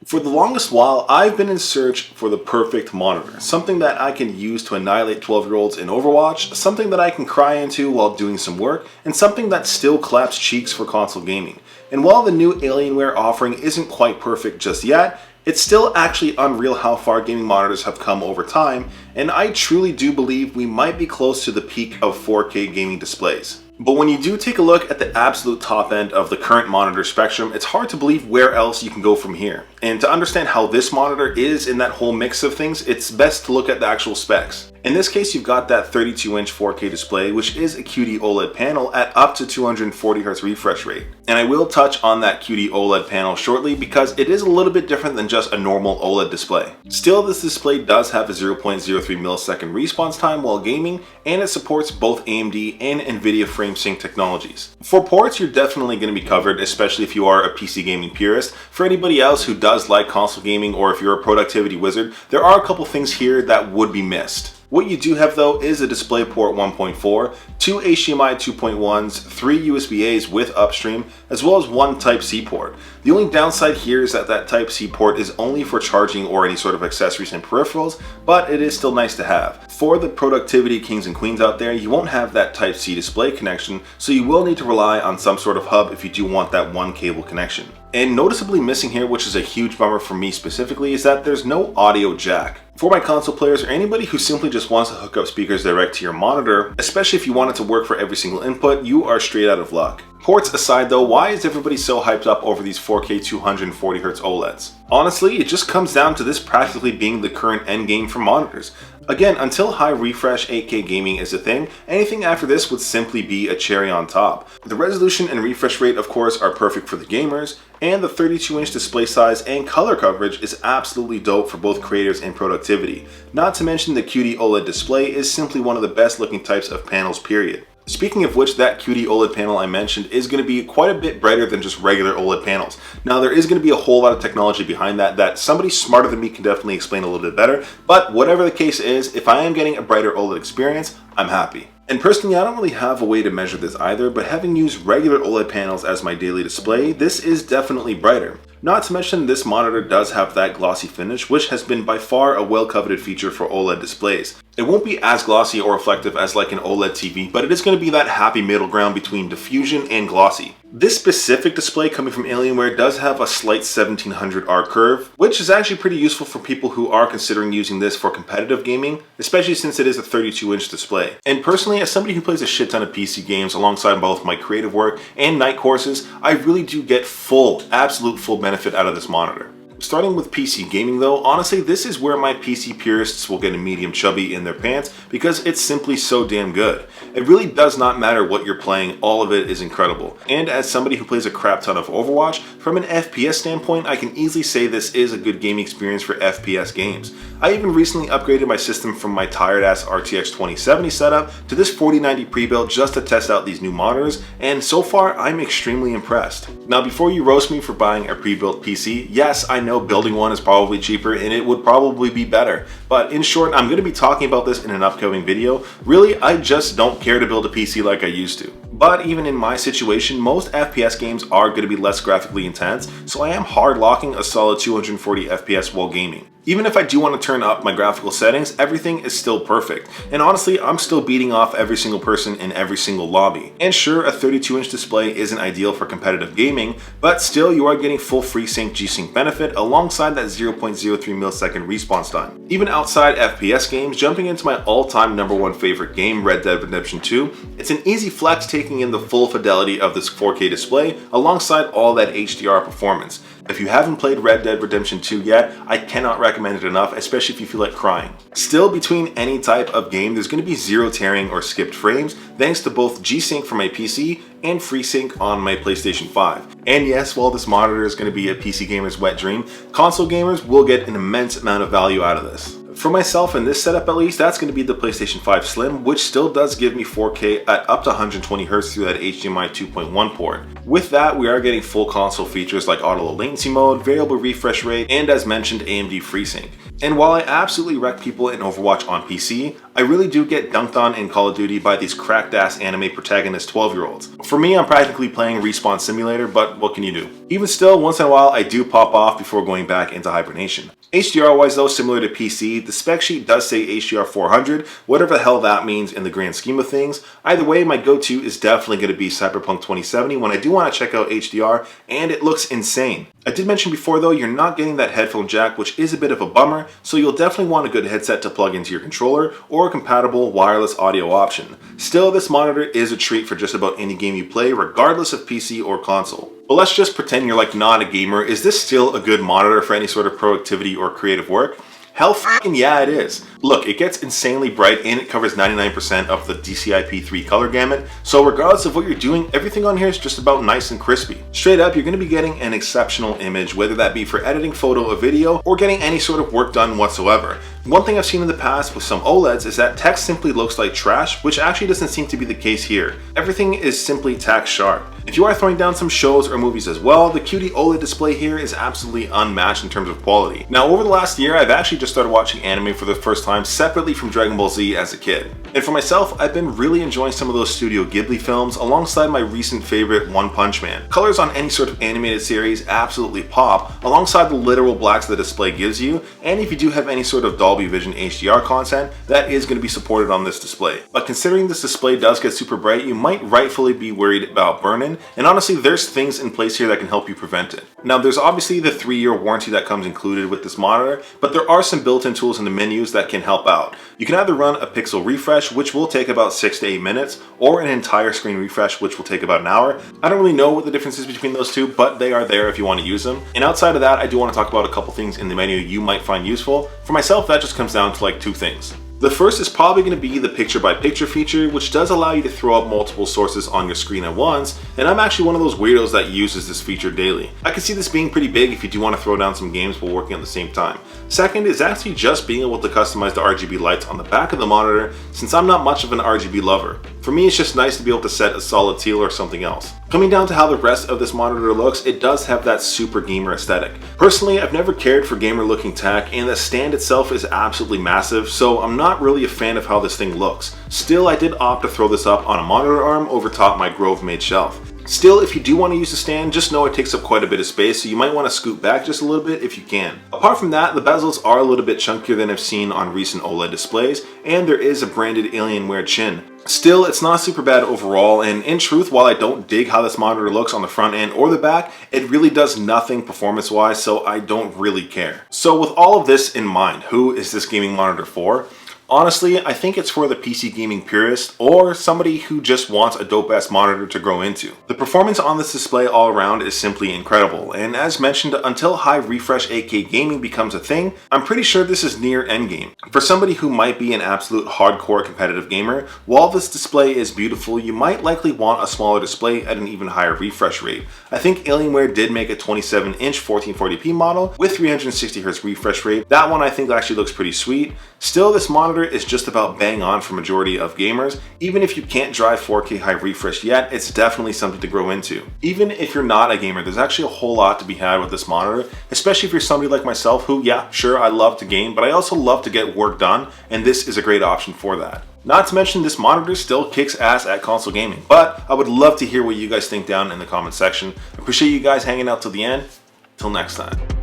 For the longest while, I've been in search for the perfect monitor, something that I can use to annihilate 12-year-olds in Overwatch, something that I can cry into while doing some work, and something that still claps cheeks for console gaming. And while the new Alienware offering isn't quite perfect just yet, it's still actually unreal how far gaming monitors have come over time, and I truly do believe we might be close to the peak of 4K gaming displays. But when you do take a look at the absolute top end of the current monitor spectrum, it's hard to believe where else you can go from here. And to understand how this monitor is in that whole mix of things, it's best to look at the actual specs. In this case, you've got that 32-inch 4K display, which is a QD-OLED panel at up to 240Hz refresh rate. And I will touch on that QD-OLED panel shortly because it is a little bit different than just a normal OLED display. Still, this display does have a 0.03 millisecond response time while gaming, and it supports both AMD and NVIDIA FrameSync technologies. For ports, you're definitely going to be covered, especially if you are a PC gaming purist. For anybody else who does like console gaming, or if you're a productivity wizard, there are a couple things here that would be missed. What you do have though is a DisplayPort 1.4, 2 HDMI 2.1s, 3 USB-As with upstream, as well as 1 Type-C port. The only downside here is that that Type-C port is only for charging or any sort of accessories and peripherals, but it is still nice to have. For the productivity kings and queens out there, you won't have that Type-C display connection, so you will need to rely on some sort of hub if you do want that one cable connection. And noticeably missing here, which is a huge bummer for me specifically, is that there's no audio jack. For my console players or anybody who simply just wants to hook up speakers direct to your monitor, especially if you want it to work for every single input, you are straight out of luck. Ports aside though, why is everybody so hyped up over these 4K 240Hz OLEDs? Honestly, it just comes down to this practically being the current end game for monitors. Again, until high refresh 8K gaming is a thing, anything after this would simply be a cherry on top. The resolution and refresh rate of course are perfect for the gamers, and the 32-inch display size and color coverage is absolutely dope for both creators and productivity. Not to mention the QD-OLED display is simply one of the best looking types of panels, period. Speaking of which, that QD-OLED panel I mentioned is going to be quite a bit brighter than just regular OLED panels. Now there is going to be a whole lot of technology behind that somebody smarter than me can definitely explain a little bit better, but whatever the case is, if I am getting a brighter OLED experience, I'm happy. And personally, I don't really have a way to measure this either, but having used regular OLED panels as my daily display, this is definitely brighter. Not to mention, this monitor does have that glossy finish, which has been by far a well-coveted feature for OLED displays. It won't be as glossy or reflective as like an OLED TV, but it is going to be that happy middle ground between diffusion and glossy. This specific display coming from Alienware does have a slight 1700R curve, which is actually pretty useful for people who are considering using this for competitive gaming, especially since it is a 32-inch display. And personally, as somebody who plays a shit ton of PC games alongside both my creative work and night courses, I really do get absolute full benefit out of this monitor. Starting with PC gaming though, honestly this is where my PC purists will get a medium chubby in their pants because it's simply so damn good. It really does not matter what you're playing, all of it is incredible. And as somebody who plays a crap ton of Overwatch, from an FPS standpoint I can easily say this is a good gaming experience for FPS games. I even recently upgraded my system from my tired ass RTX 2070 setup to this 4090 pre-built just to test out these new monitors, and so far I'm extremely impressed. Now before you roast me for buying a pre-built PC, yes I know building one is probably cheaper and it would probably be better, but in short I'm going to be talking about this in an upcoming video. Really, I just don't care to build a PC like I used to. But even in my situation, most FPS games are going to be less graphically intense, so I am hard locking a solid 240 FPS while gaming. Even if I do want to turn up my graphical settings, everything is still perfect. And honestly, I'm still beating off every single person in every single lobby. And sure, a 32-inch display isn't ideal for competitive gaming, but still you are getting full FreeSync G-Sync benefit alongside that 0.03 millisecond response time. Even outside FPS games, jumping into my all-time #1 favorite game, Red Dead Redemption 2, it's an easy flex taking in the full fidelity of this 4K display alongside all that HDR performance. If you haven't played Red Dead Redemption 2 yet, I cannot recommend it enough, especially if you feel like crying. Still, between any type of game, there's going to be zero tearing or skipped frames, thanks to both G-Sync for my PC and FreeSync on my PlayStation 5. And yes, while this monitor is going to be a PC gamer's wet dream, console gamers will get an immense amount of value out of this. For myself in this setup at least, that's going to be the PlayStation 5 Slim, which still does give me 4K at up to 120Hz through that HDMI 2.1 port. With that, we are getting full console features like auto low latency mode, variable refresh rate, and as mentioned, AMD FreeSync. And while I absolutely wreck people in Overwatch on PC, I really do get dunked on in Call of Duty by these cracked ass anime protagonist 12-year-olds. For me, I'm practically playing Respawn Simulator, but what can you do? Even still, once in a while I do pop off before going back into hibernation. HDR wise though, similar to PC, the spec sheet does say HDR 400, whatever the hell that means in the grand scheme of things. Either way, my go-to is definitely going to be Cyberpunk 2070 when I do want to check out HDR, and it looks insane. I did mention before though, you're not getting that headphone jack, which is a bit of a bummer, so you'll definitely want a good headset to plug into your controller or a compatible wireless audio option. Still, this monitor is a treat for just about any game you play, regardless of PC or console. But let's just pretend you're like not a gamer. Is this still a good monitor for any sort of productivity or creative work? Hell fucking yeah, it is. Look, it gets insanely bright and it covers 99% of the DCI-P3 color gamut, so regardless of what you're doing, everything on here is just about nice and crispy. Straight up, you're going to be getting an exceptional image, whether that be for editing photo or video, or getting any sort of work done whatsoever. One thing I've seen in the past with some OLEDs is that text simply looks like trash, which actually doesn't seem to be the case here. Everything is simply tack sharp. If you are throwing down some shows or movies as well, the QD-OLED display here is absolutely unmatched in terms of quality. Now, over the last year, I've actually just started watching anime for the first time separately from Dragon Ball Z as a kid. And for myself, I've been really enjoying some of those Studio Ghibli films alongside my recent favorite, One Punch Man. Colors on any sort of animated series absolutely pop, alongside the literal blacks the display gives you, and if you do have any sort of Dolby Vision HDR content, that is going to be supported on this display. But considering this display does get super bright, you might rightfully be worried about burn-in, and honestly, there's things in place here that can help you prevent it. Now, there's obviously the 3-year warranty that comes included with this monitor, but there are some built-in tools in the menus that can help out. You can either run a pixel refresh, which will take about 6 to 8 minutes, or an entire screen refresh, which will take about an hour. I don't really know what the difference is between those two, but they are there if you want to use them. And outside of that, I do want to talk about a couple things in the menu you might find useful. For myself, that just comes down to like 2 things. The first is probably going to be the picture-by-picture feature, which does allow you to throw up multiple sources on your screen at once, and I'm actually one of those weirdos that uses this feature daily. I can see this being pretty big if you do want to throw down some games while working at the same time. Second is actually just being able to customize the RGB lights on the back of the monitor, since I'm not much of an RGB lover. For me, it's just nice to be able to set a solid teal or something else. Coming down to how the rest of this monitor looks, it does have that super gamer aesthetic. Personally, I've never cared for gamer looking tech, and the stand itself is absolutely massive, so I'm not really a fan of how this thing looks. Still, I did opt to throw this up on a monitor arm over top my Grove made shelf. Still, if you do want to use the stand, just know it takes up quite a bit of space, so you might want to scoot back just a little bit if you can. Apart from that, the bezels are a little bit chunkier than I've seen on recent OLED displays, and there is a branded Alienware chin. Still, it's not super bad overall, and in truth, while I don't dig how this monitor looks on the front end or the back, it really does nothing performance-wise, so I don't really care. So with all of this in mind, who is this gaming monitor for? Honestly, I think it's for the PC gaming purist or somebody who just wants a dope-ass monitor to grow into. The performance on this display all around is simply incredible, and as mentioned, until high refresh 8K gaming becomes a thing, I'm pretty sure this is near endgame. For somebody who might be an absolute hardcore competitive gamer, while this display is beautiful, you might likely want a smaller display at an even higher refresh rate. I think Alienware did make a 27-inch 1440p model with 360Hz refresh rate. That one I think actually looks pretty sweet. Still, this monitor is just about bang on for majority of gamers. Even if you can't drive 4K high refresh yet, it's definitely something to grow into. Even if you're not a gamer, there's actually a whole lot to be had with this monitor, especially if you're somebody like myself who, yeah, sure, I love to game, but I also love to get work done, and this is a great option for that. Not to mention, this monitor still kicks ass at console gaming, but I would love to hear what you guys think down in the comment section. Appreciate you guys hanging out till the end. Till next time.